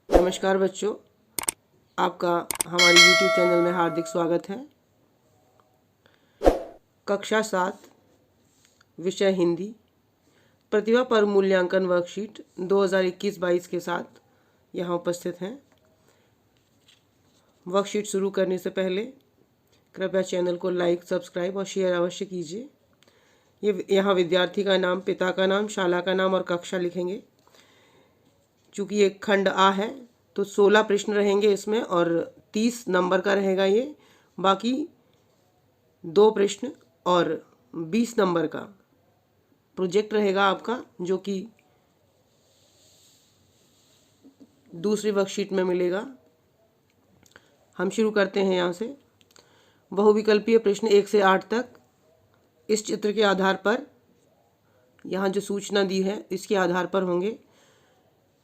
नमस्कार बच्चों, आपका हमारे YouTube चैनल में हार्दिक स्वागत है। कक्षा 7 विषय हिंदी प्रतिभा पर मूल्यांकन वर्कशीट 2021-22 के साथ यहाँ उपस्थित हैं। वर्कशीट शुरू करने से पहले कृपया चैनल को लाइक, सब्सक्राइब और शेयर अवश्य कीजिए। यहाँ विद्यार्थी का नाम, पिता का नाम, शाला का नाम और कक्षा लिखेंगे। चूँकि ये खंड आ है तो 16 प्रश्न रहेंगे इसमें और 30 नंबर का रहेगा ये। बाकी 2 प्रश्न और 20 नंबर का प्रोजेक्ट रहेगा आपका, जो कि दूसरी वर्कशीट में मिलेगा। हम शुरू करते हैं यहाँ से। बहुविकल्पीय प्रश्न 1 से 8 तक इस चित्र के आधार पर, यहाँ जो सूचना दी है इसके आधार पर होंगे।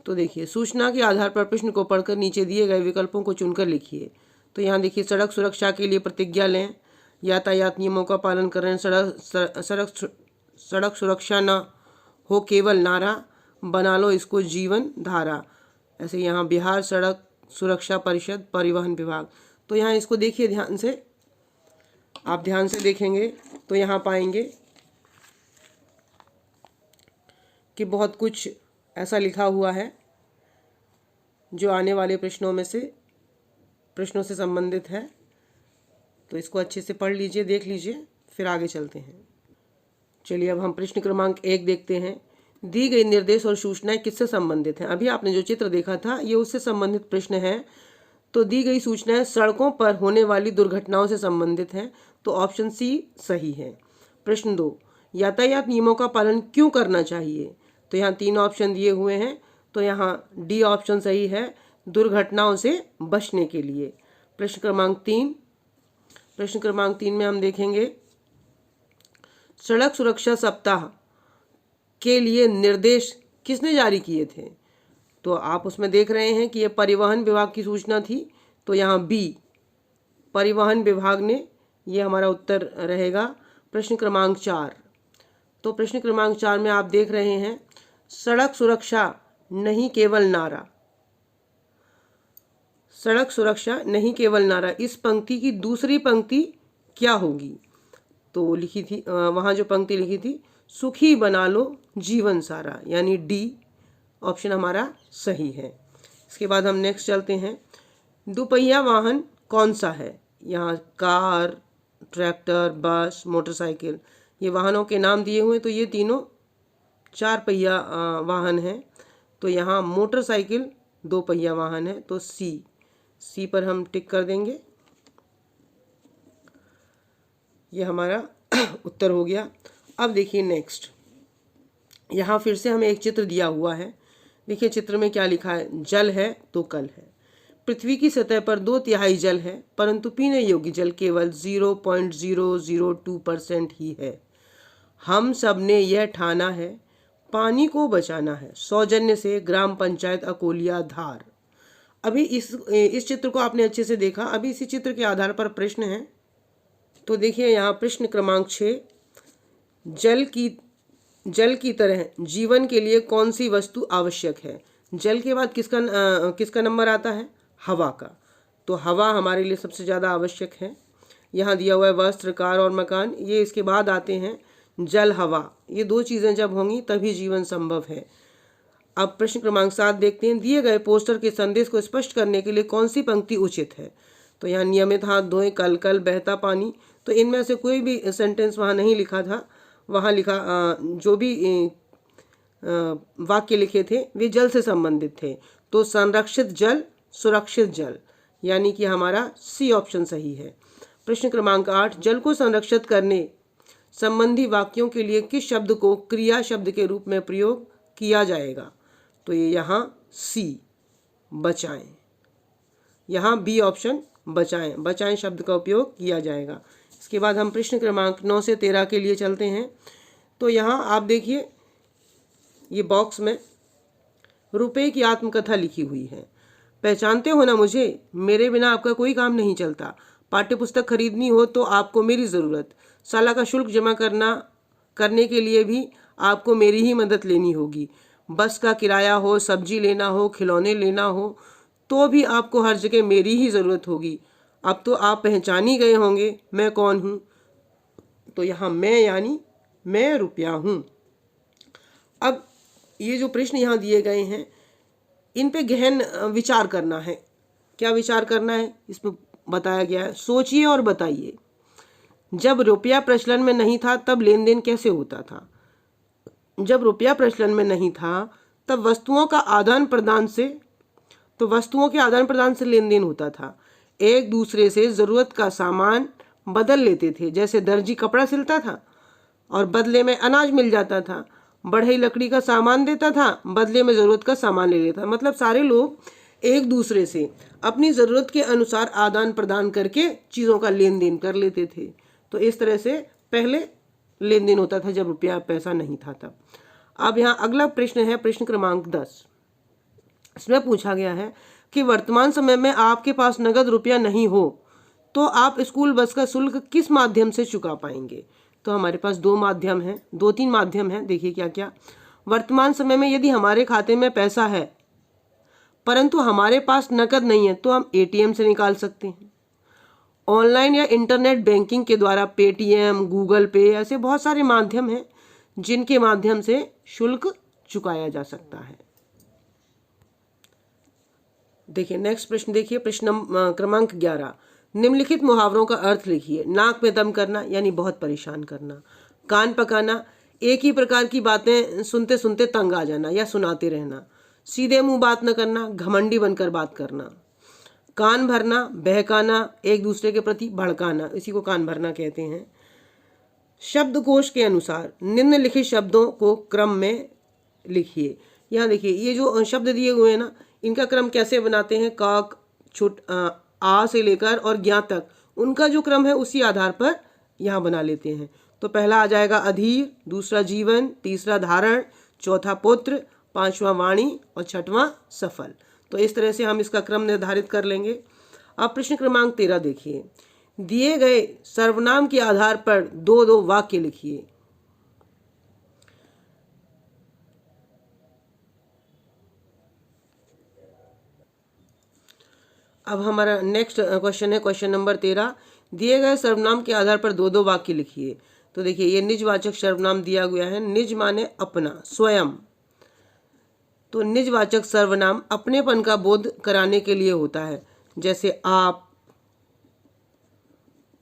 तो देखिए, सूचना के आधार पर प्रश्न को पढ़कर नीचे दिए गए विकल्पों को चुनकर लिखिए। तो यहाँ देखिए, सड़क सुरक्षा के लिए प्रतिज्ञा लें, यातायात नियमों का पालन करें, सड़क सुरक्षा न हो केवल नारा, बना लो इसको जीवन धारा। ऐसे यहाँ बिहार सड़क सुरक्षा परिषद, परिवहन विभाग। तो यहाँ इसको देखिए ध्यान से, आप ध्यान से देखेंगे तो यहाँ पाएंगे कि बहुत कुछ ऐसा लिखा हुआ है जो आने वाले प्रश्नों से संबंधित है। तो इसको अच्छे से पढ़ लीजिए, देख लीजिए, फिर आगे चलते हैं। चलिए अब हम प्रश्न क्रमांक 1 देखते हैं। दी गई निर्देश और सूचनाएं किससे संबंधित हैं? अभी आपने जो चित्र देखा था ये उससे संबंधित प्रश्न है। तो दी गई सूचनाएं सड़कों पर होने वाली दुर्घटनाओं से संबंधित हैं, तो ऑप्शन सी सही है। प्रश्न 2, यातायात नियमों का पालन क्यों करना चाहिए? तो यहाँ 3 ऑप्शन दिए हुए हैं, तो यहाँ डी ऑप्शन सही है, दुर्घटनाओं से बचने के लिए। प्रश्न क्रमांक 3 में हम देखेंगे, सड़क सुरक्षा सप्ताह के लिए निर्देश किसने जारी किए थे? तो आप उसमें देख रहे हैं कि ये परिवहन विभाग की सूचना थी, तो यहाँ बी परिवहन विभाग ने, ये हमारा उत्तर रहेगा। प्रश्न क्रमांक 4, तो प्रश्न क्रमांक 4 में आप देख रहे हैं, सड़क सुरक्षा नहीं केवल नारा, सड़क सुरक्षा नहीं केवल नारा, इस पंक्ति की दूसरी पंक्ति क्या होगी? तो लिखी थी, वहाँ जो पंक्ति लिखी थी, सुखी बना लो जीवन सारा, यानी डी ऑप्शन हमारा सही है। इसके बाद हम नेक्स्ट चलते हैं। दुपहिया वाहन कौन सा है? यहाँ कार, ट्रैक्टर, बस, मोटरसाइकिल, ये वाहनों के नाम दिए हुए, तो ये तीनों 4 पहिया वाहन हैं। तो यहाँ मोटरसाइकिल 2 पहिया वाहन है, तो सी पर हम टिक कर देंगे। ये हमारा उत्तर हो गया। अब देखिए नेक्स्ट, यहाँ फिर से हमें एक चित्र दिया हुआ है। देखिए चित्र में क्या लिखा है, जल है तो कल है। पृथ्वी की सतह पर 2/3 जल है, परंतु पीने योग्य जल केवल 0.002% ही है। हम सब ने यह ठाना है, पानी को बचाना है। सौजन्य से ग्राम पंचायत अकोलिया धार। अभी इस चित्र को आपने अच्छे से देखा। अभी इसी चित्र के आधार पर प्रश्न है। तो देखिए यहाँ प्रश्न क्रमांक 6, जल की तरह जीवन के लिए कौन सी वस्तु आवश्यक है? जल के बाद किसका नंबर आता है? हवा का। तो हवा हमारे लिए सबसे ज़्यादा आवश्यक है। यहाँ दिया हुआ है वस्त्र, कार और मकान, ये इसके बाद आते हैं। जल, हवा, ये 2 चीज़ें जब होंगी तभी जीवन संभव है। अब प्रश्न क्रमांक 7 देखते हैं। दिए गए पोस्टर के संदेश को स्पष्ट करने के लिए कौन सी पंक्ति उचित है? तो यहाँ नियमित हाथ धोएं, कल कल बहता पानी। तो इनमें से कोई भी सेंटेंस वहाँ नहीं लिखा था। वहाँ लिखा जो भी वाक्य लिखे थे वे जल से संबंधित थे। तो संरक्षित जल, सुरक्षित जल, यानी कि हमारा सी ऑप्शन सही है। प्रश्न क्रमांक 8, जल को संरक्षित करने संबंधी वाक्यों के लिए किस शब्द को क्रिया शब्द के रूप में प्रयोग किया जाएगा? तो ये यहाँ सी बचाएं, यहाँ बी ऑप्शन बचाएं शब्द का उपयोग किया जाएगा। इसके बाद हम प्रश्न क्रमांक 9 से 13 के लिए चलते हैं। तो यहाँ आप देखिए, ये बॉक्स में रुपए की आत्मकथा लिखी हुई है। पहचानते हो ना मुझे, मेरे बिना आपका कोई काम नहीं चलता। पाठ्य पुस्तक खरीदनी हो तो आपको मेरी ज़रूरत, साला का शुल्क जमा करने के लिए भी आपको मेरी ही मदद लेनी होगी। बस का किराया हो, सब्जी लेना हो, खिलौने लेना हो तो भी आपको हर जगह मेरी ही ज़रूरत होगी। अब तो आप पहचान ही गए होंगे मैं कौन हूँ। तो यहाँ मैं यानी मैं रुपया हूँ। अब ये जो प्रश्न यहाँ दिए गए हैं इन पे गहन विचार करना है। क्या विचार करना है इसमें बताया गया है, सोचिए और बताइए। जब रुपया प्रचलन में नहीं था तब लेन देन कैसे होता था? जब रुपया प्रचलन में नहीं था तब वस्तुओं का आदान प्रदान से, तो वस्तुओं के आदान प्रदान से लेन देन होता था। एक दूसरे से ज़रूरत का सामान बदल लेते थे। जैसे दर्जी कपड़ा सिलता था और बदले में अनाज मिल जाता था, बढ़ई लकड़ी का सामान देता था, बदले में ज़रूरत का सामान ले लेता। मतलब सारे लोग एक दूसरे से अपनी ज़रूरत के अनुसार आदान प्रदान करके चीज़ों का लेन देन कर लेते थे। तो इस तरह से पहले लेन देन होता था जब रुपया पैसा नहीं था तब। अब यहाँ अगला प्रश्न है, प्रश्न क्रमांक 10। इसमें पूछा गया है कि वर्तमान समय में आपके पास नगद रुपया नहीं हो तो आप स्कूल बस का शुल्क किस माध्यम से चुका पाएंगे? तो हमारे पास दो तीन माध्यम हैं। देखिए क्या क्या। वर्तमान समय में यदि हमारे खाते में पैसा है परंतु हमारे पास नकद नहीं है तो हम एटीएम से निकाल सकते हैं। ऑनलाइन या इंटरनेट बैंकिंग के द्वारा पेटीएम, गूगल पे, ऐसे बहुत सारे माध्यम हैं जिनके माध्यम से शुल्क चुकाया जा सकता है। देखिए नेक्स्ट प्रश्न देखिए, प्रश्न क्रमांक 11। निम्नलिखित मुहावरों का अर्थ लिखिए। नाक में दम करना यानी बहुत परेशान करना। कान पकाना, एक ही प्रकार की बातें सुनते सुनते तंग आ जाना या सुनाते रहना। सीधे मुंह बात न करना, घमंडी बनकर बात करना। कान भरना, बहकाना, एक दूसरे के प्रति भड़काना, इसी को कान भरना कहते हैं। शब्दकोश के अनुसार निम्नलिखित शब्दों को क्रम में लिखिए। यहाँ देखिए ये जो शब्द दिए हुए हैं ना, इनका क्रम कैसे बनाते हैं? काक, छुट, आ से लेकर और ज्ञा तक उनका जो क्रम है उसी आधार पर यहाँ बना लेते हैं। तो पहला आ जाएगा अधीर, दूसरा जीवन, तीसरा धारण, चौथा पुत्र, पांचवा वाणी और छठवां सफल। तो इस तरह से हम इसका क्रम निर्धारित कर लेंगे। अब प्रश्न क्रमांक 13 देखिए। दिए गए सर्वनाम के आधार पर दो दो वाक्य लिखिए। अब हमारा नेक्स्ट क्वेश्चन है, क्वेश्चन नंबर 13। दिए गए सर्वनाम के आधार पर दो दो वाक्य लिखिए। तो देखिए ये निजवाचक सर्वनाम दिया गया है। निज माने अपना, स्वयं। तो निजवाचक सर्वनाम अपनेपन का बोध कराने के लिए होता है। जैसे आप,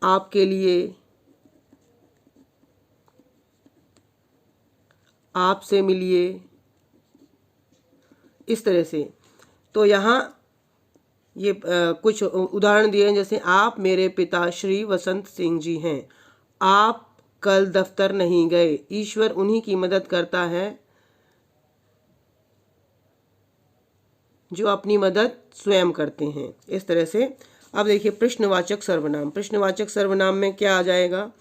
आपके लिए, आपसे मिलिए, इस तरह से। तो यहाँ ये कुछ उदाहरण दिए हैं। जैसे आप मेरे पिता श्री वसंत सिंह जी हैं। आप कल दफ्तर नहीं गए। ईश्वर उन्हीं की मदद करता है जो अपनी मदद स्वयं करते हैं। इस तरह से। अब देखिए प्रश्नवाचक सर्वनाम। प्रश्नवाचक सर्वनाम में क्या आ जाएगा?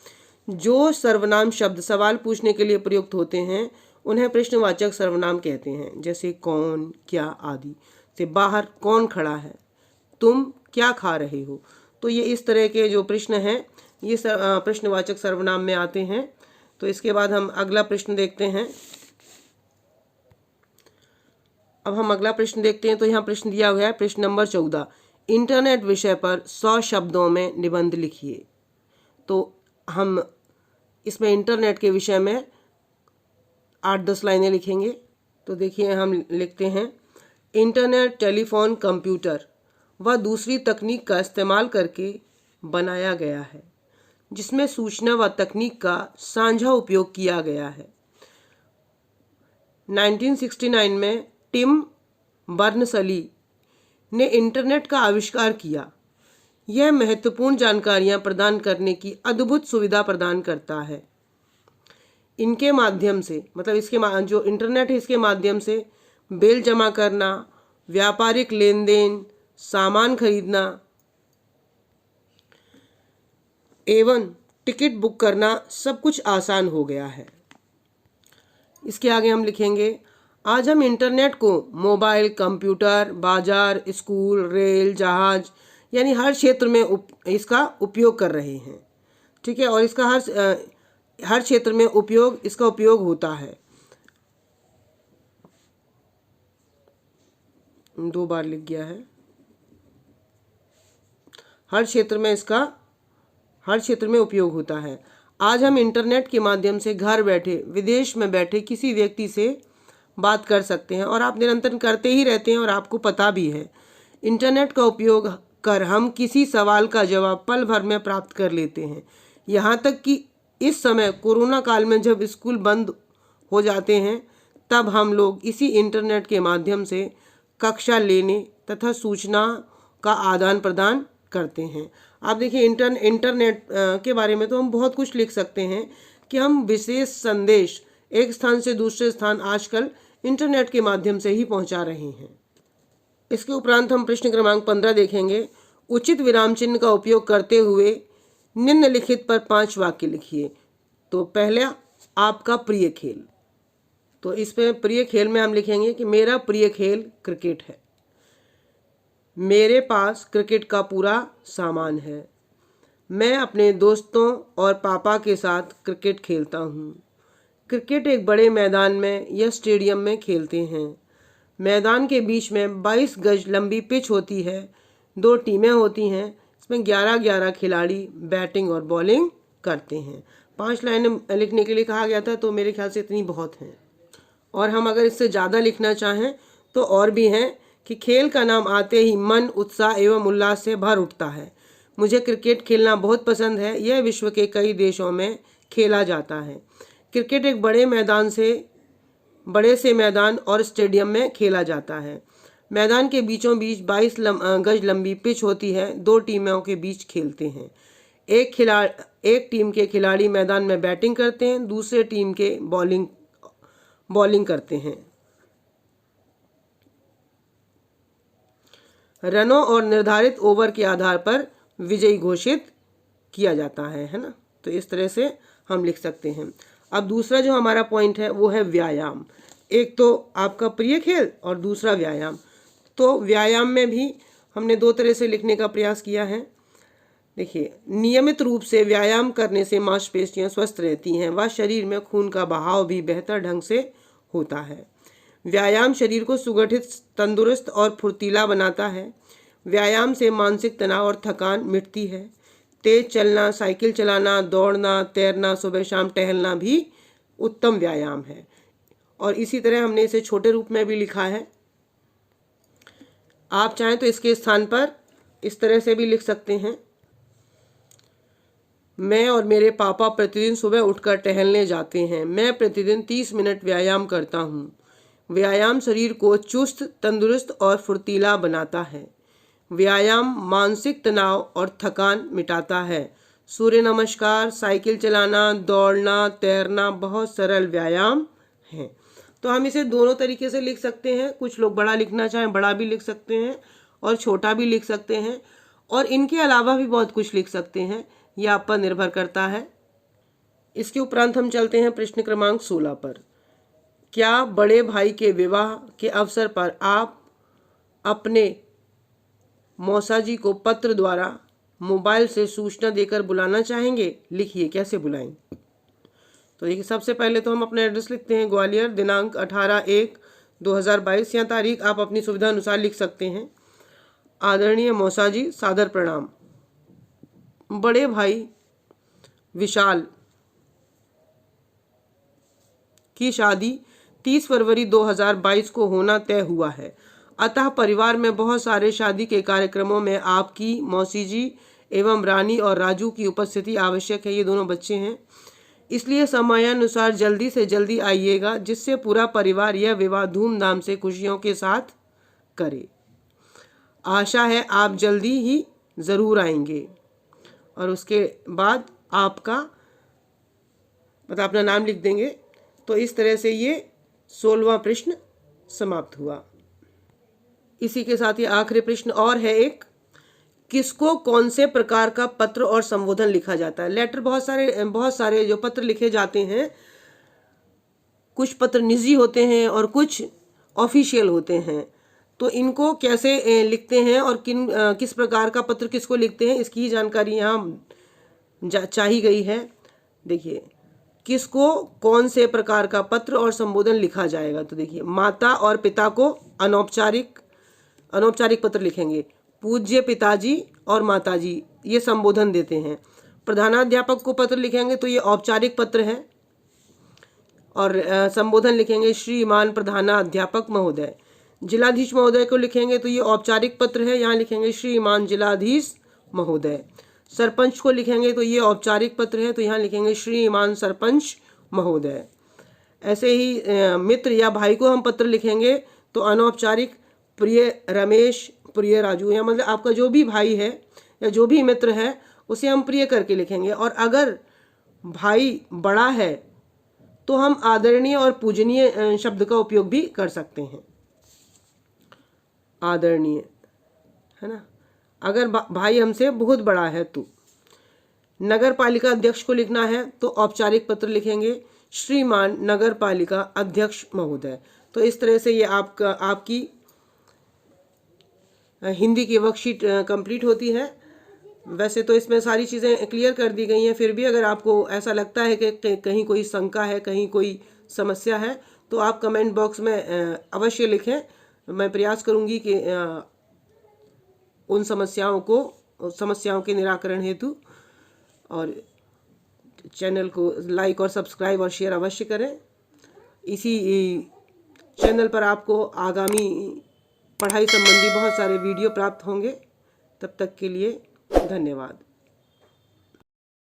जो सर्वनाम शब्द सवाल पूछने के लिए प्रयुक्त होते हैं उन्हें प्रश्नवाचक सर्वनाम कहते हैं। जैसे कौन, क्या आदि। से बाहर कौन खड़ा है, तुम क्या खा रहे हो। तो ये इस तरह के जो प्रश्न हैं ये प्रश्नवाचक सर्वनाम में आते हैं। तो इसके बाद हम अगला प्रश्न देखते हैं। अब हम अगला प्रश्न देखते हैं। तो यहाँ प्रश्न दिया हुआ है, प्रश्न नंबर 14। इंटरनेट विषय पर 100 शब्दों में निबंध लिखिए। तो हम इसमें इंटरनेट के विषय में 8-10 लाइनें लिखेंगे। तो देखिए हम लिखते हैं, इंटरनेट टेलीफोन, कंप्यूटर व दूसरी तकनीक का इस्तेमाल करके बनाया गया है जिसमें सूचना व तकनीक का साझा उपयोग किया गया है। 1969 में टिम बर्नसली ने इंटरनेट का आविष्कार किया। यह महत्वपूर्ण जानकारियां प्रदान करने की अद्भुत सुविधा प्रदान करता है। इनके माध्यम से, मतलब इसके जो इंटरनेट है इसके माध्यम से बिल जमा करना, व्यापारिक लेन देन, सामान खरीदना एवं टिकट बुक करना सब कुछ आसान हो गया है। इसके आगे हम लिखेंगे, आज हम इंटरनेट को मोबाइल, कंप्यूटर, बाजार, स्कूल, रेल, जहाज यानी हर क्षेत्र में इसका उपयोग कर रहे हैं। ठीक है, और इसका हर क्षेत्र में इसका उपयोग होता है। 2 बार लिख गया है। हर क्षेत्र में उपयोग होता है। आज हम इंटरनेट के माध्यम से घर बैठे, विदेश में बैठे किसी व्यक्ति से बात कर सकते हैं और आप निरंतर करते ही रहते हैं और आपको पता भी है। इंटरनेट का उपयोग कर हम किसी सवाल का जवाब पल भर में प्राप्त कर लेते हैं। यहाँ तक कि इस समय कोरोना काल में जब स्कूल बंद हो जाते हैं तब हम लोग इसी इंटरनेट के माध्यम से कक्षा लेने तथा सूचना का आदान प्रदान करते हैं। आप देखिए इंटरनेट के बारे में तो हम बहुत कुछ लिख सकते हैं कि हम विशेष संदेश एक स्थान से दूसरे स्थान आजकल इंटरनेट के माध्यम से ही पहुंचा रहे हैं। इसके उपरांत हम प्रश्न क्रमांक 15 देखेंगे। उचित विराम चिन्ह का उपयोग करते हुए निम्नलिखित पर 5 वाक्य लिखिए। तो पहला आपका प्रिय खेल, तो इस पे प्रिय खेल में हम लिखेंगे कि मेरा प्रिय खेल क्रिकेट है। मेरे पास क्रिकेट का पूरा सामान है। मैं अपने दोस्तों और पापा के साथ क्रिकेट खेलता हूँ। क्रिकेट एक बड़े मैदान में या स्टेडियम में खेलते हैं। मैदान के बीच में 22 गज लंबी पिच होती है। 2 टीमें होती हैं। इसमें 11-11 खिलाड़ी बैटिंग और बॉलिंग करते हैं। 5 लाइनें लिखने के लिए कहा गया था, तो मेरे ख्याल से इतनी बहुत हैं। और हम अगर इससे ज़्यादा लिखना चाहें तो और भी हैं कि खेल का नाम आते ही मन उत्साह एवं उल्लास से भर उठता है। मुझे क्रिकेट खेलना बहुत पसंद है। यह विश्व के कई देशों में खेला जाता है। क्रिकेट एक बड़े से मैदान और स्टेडियम में खेला जाता है। मैदान के बीचों बीच 22 गज लंबी पिच होती है। 2 टीमों के बीच खेलते हैं। एक टीम के खिलाड़ी मैदान में बैटिंग करते हैं, दूसरे टीम के बॉलिंग करते हैं। रनों और निर्धारित ओवर के आधार पर विजयी घोषित किया जाता है ना। तो इस तरह से हम लिख सकते हैं। अब दूसरा जो हमारा पॉइंट है वो है व्यायाम। एक तो आपका प्रिय खेल और दूसरा व्यायाम। तो व्यायाम में भी हमने 2 तरह से लिखने का प्रयास किया है। देखिए, नियमित रूप से व्यायाम करने से मांसपेशियां स्वस्थ रहती हैं व शरीर में खून का बहाव भी बेहतर ढंग से होता है। व्यायाम शरीर को सुगठित, तंदुरुस्त और फुर्तीला बनाता है। व्यायाम से मानसिक तनाव और थकान मिटती है। तेज चलना, साइकिल चलाना, दौड़ना, तैरना, सुबह शाम टहलना भी उत्तम व्यायाम है। और इसी तरह हमने इसे छोटे रूप में भी लिखा है। आप चाहें तो इसके स्थान पर इस तरह से भी लिख सकते हैं। मैं और मेरे पापा प्रतिदिन सुबह उठकर टहलने जाते हैं। मैं प्रतिदिन 30 मिनट व्यायाम करता हूँ। व्यायाम शरीर को चुस्त, तंदुरुस्त और फुर्तीला बनाता है। व्यायाम मानसिक तनाव और थकान मिटाता है। सूर्य नमस्कार, साइकिल चलाना, दौड़ना, तैरना बहुत सरल व्यायाम हैं। तो हम इसे दोनों तरीके से लिख सकते हैं। कुछ लोग बड़ा लिखना चाहें बड़ा भी लिख सकते हैं और छोटा भी लिख सकते हैं, और इनके अलावा भी बहुत कुछ लिख सकते हैं। यह आप पर निर्भर करता है। इसके उपरांत हम चलते हैं प्रश्न क्रमांक 16 पर। क्या बड़े भाई के विवाह के अवसर पर आप अपने मौसाजी को पत्र द्वारा मोबाइल से सूचना देकर बुलाना चाहेंगे? लिखिए कैसे बुलाएं। तो देखिए, सबसे पहले तो हम अपना एड्रेस लिखते हैं। ग्वालियर, दिनांक 18/1/2022 या तारीख आप अपनी सुविधा अनुसार लिख सकते हैं। आदरणीय मौसाजी, सादर प्रणाम। बड़े भाई विशाल की शादी 30 फरवरी 2022 को होना तय हुआ है। अतः परिवार में बहुत सारे शादी के कार्यक्रमों में आपकी मौसी जी एवं रानी और राजू की उपस्थिति आवश्यक है। ये दोनों बच्चे हैं। इसलिए समयानुसार जल्दी से जल्दी आइएगा, जिससे पूरा परिवार यह विवाह धूमधाम से खुशियों के साथ करे। आशा है आप जल्दी ही ज़रूर आएंगे। और उसके बाद आपका अपना नाम लिख देंगे। तो इस तरह से ये 16वां प्रश्न समाप्त हुआ। इसी के साथ ही आखिरी प्रश्न और है एक। किसको कौन से प्रकार का पत्र और संबोधन लिखा जाता है? लेटर बहुत सारे जो पत्र लिखे जाते हैं, कुछ पत्र निजी होते हैं और कुछ ऑफिशियल होते हैं। तो इनको कैसे लिखते हैं और किस प्रकार का पत्र किसको लिखते हैं, इसकी ही जानकारी यहाँ चाही गई है। देखिए, किसको कौन से प्रकार का पत्र और संबोधन लिखा जाएगा। तो देखिए, माता और पिता को अनौपचारिक पत्र लिखेंगे। पूज्य पिताजी और माताजी, ये संबोधन देते हैं। प्रधानाध्यापक को पत्र लिखेंगे तो ये औपचारिक पत्र है, और संबोधन लिखेंगे श्रीमान प्रधानाध्यापक महोदय। जिलाधीश महोदय को लिखेंगे तो ये औपचारिक पत्र है, यहाँ लिखेंगे श्रीमान जिलाधीश महोदय। सरपंच को लिखेंगे तो ये औपचारिक पत्र है, तो यहाँ लिखेंगे श्रीमान सरपंच महोदय। ऐसे ही मित्र या भाई को हम पत्र लिखेंगे तो अनौपचारिक प्रिय रमेश, प्रिय राजू, या मतलब आपका जो भी भाई है या जो भी मित्र है उसे हम प्रिय करके लिखेंगे। और अगर भाई बड़ा है तो हम आदरणीय और पूजनीय शब्द का उपयोग भी कर सकते हैं। आदरणीय, है ना, अगर भाई हमसे बहुत बड़ा है तो। नगर पालिका अध्यक्ष को लिखना है तो औपचारिक पत्र लिखेंगे श्रीमान नगर पालिका अध्यक्ष महोदय। तो इस तरह से ये आपकी हिंदी की वर्कशीट कंप्लीट होती है। वैसे तो इसमें सारी चीज़ें क्लियर कर दी गई हैं, फिर भी अगर आपको ऐसा लगता है कि कहीं कोई शंका है, कहीं कोई समस्या है, तो आप कमेंट बॉक्स में अवश्य लिखें। मैं प्रयास करूंगी कि उन समस्याओं के निराकरण हेतु। और चैनल को लाइक और सब्सक्राइब और शेयर अवश्य करें। इसी चैनल पर आपको आगामी पढ़ाई संबंधी बहुत सारे वीडियो प्राप्त होंगे। तब तक के लिए धन्यवाद।